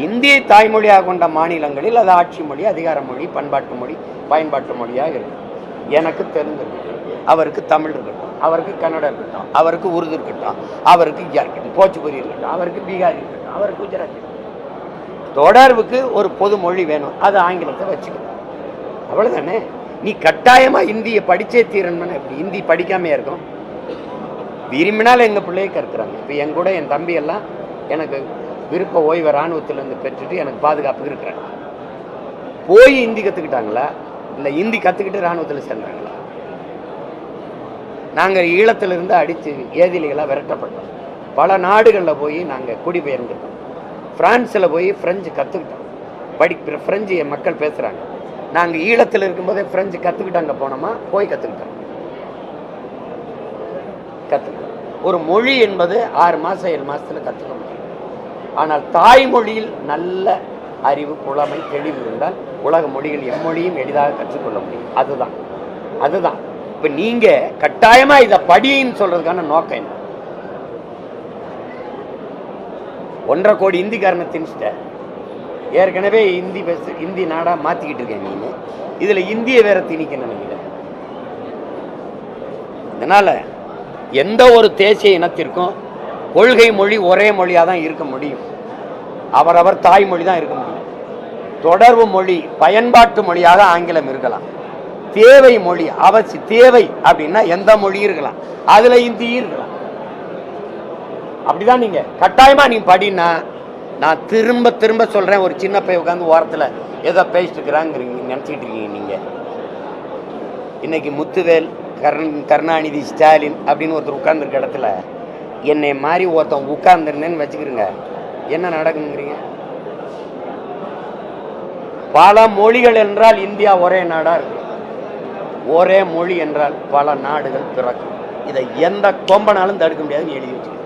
இந்தியை தாய்மொழியாக கொண்ட மாநிலங்களில் அது ஆட்சி மொழி, அதிகார மொழி, பண்பாட்டு மொழி, பயன்பாட்டு மொழியாக இருக்கு. எனக்கு தெரிஞ்சது அவருக்கு தமிழ் இருக்கட்டும், அவருக்கு கன்னடம் இருக்கட்டும், அவருக்கு உருது இருக்கட்டும், அவருக்கு போச்சுபுரி இருக்கட்டும், அவருக்கு பீகாரி இருக்கட்டும், அவருக்கு குஜராத்தி இருக்கட்டும், தொடர்புக்கு ஒரு பொது மொழி வேணும். அது ஆங்கிலத்தை வச்சுக்கணும், அவ்வளவுதானே. நீ கட்டாயமா இந்தியை படிச்சே தீரணும்னு எப்படி? இந்தி படிக்காமையா இருக்கும்? விரும்பினால் எங்க பிள்ளையை கற்கிறாங்க. இப்போ என் கூட என் தம்பி எல்லாம் எனக்கு விருப்ப ஓய்வு இராணுவத்திலிருந்து பெற்றுட்டு எனக்கு பாதுகாப்பு இருக்கிறாங்க. போய் இந்தி கற்றுக்கிட்டாங்களா இல்லை இந்தி கற்றுக்கிட்டு இராணுவத்தில் சேர்ந்தாங்களா? நாங்கள் ஈழத்திலிருந்து அடித்து ஏதிலிகளாக விரட்டப்பட்டோம். பல நாடுகளில் போய் நாங்கள் குடிபெயர்ந்துட்டோம். பிரான்ஸில் போய் ஃப்ரெஞ்சு கற்றுக்கிட்டோம். ஃப்ரெஞ்சு என் மக்கள் பேசுகிறாங்க. நாங்கள் ஈழத்தில் இருக்கும்போதே ஃப்ரெஞ்சு கற்றுக்கிட்டு அங்கே போனோமா? போய் கற்றுக்கிட்டோம். ஒரு மொழி என்பது 6 மாதம் 7 மாதத்தில் கற்றுக்க முடியும். ஆனால் தாய்மொழியில் நல்ல அறிவு, புலமை, தெளிவு இருந்தால் உலக மொழிகள் எம்மொழியும் எளிதாக கற்றுக்கொள்ள முடியும். அதுதான் இப்போ நீங்கள் கட்டாயமாக இதை படின்னு சொல்கிறதுக்கான நோக்கம் என்ன? 1.5 கோடி இந்திக்காரனை திணிச்சிட்ட. ஏற்கனவே இந்தி நாடாக மாற்றிக்கிட்டு இருக்கேன். நீ இதில் இந்தியை வேற திணிக்க நினைக்கிறேன். இதனால் எந்த ஒரு தேசிய இனத்திற்கும் கொள்கை மொழி ஒரே மொழியாக தான் இருக்க முடியும். அவரவர் தாய்மொழி தான் இருக்க முடியும். தொடர்பு மொழி, பயன்பாட்டு மொழியாக ஆங்கிலம் இருக்கலாம். தேவை மொழி, தேவை அப்படின்னா எந்த மொழி இருக்கலாம், அதுல இந்தி இருக்கலாம். அப்படிதான் நீங்க கட்டாயமா நீ படினா, நான் திரும்ப திரும்ப சொல்றேன், ஒரு சின்ன பையன் உட்காந்து ஓரத்தில் ஏதோ பேசிட்டு இருக்கிறாங்கிறீங்க, நினச்சிக்கிட்டு இருக்கீங்க. நீங்க இன்னைக்கு முத்துவேல், கருணாநிதி, ஸ்டாலின் அப்படின்னு ஒருத்தர் உட்கார்ந்துருக்க இடத்துல என்னை மாதிரி ஒருத்தன் உட்கார்ந்துருந்தேன்னு வச்சுக்கிறீங்க, என்ன நடக்குங்கிறீங்க? பல மொழிகள் என்றால் இந்தியா ஒரே நாடா இருக்கு. ஒரே மொழி என்றால் பல நாடுகள் பிறக்கும். இதை எந்த கொம்பனாலும் தடுக்க முடியாதுன்னு எழுதி வச்சுக்கிறேன்.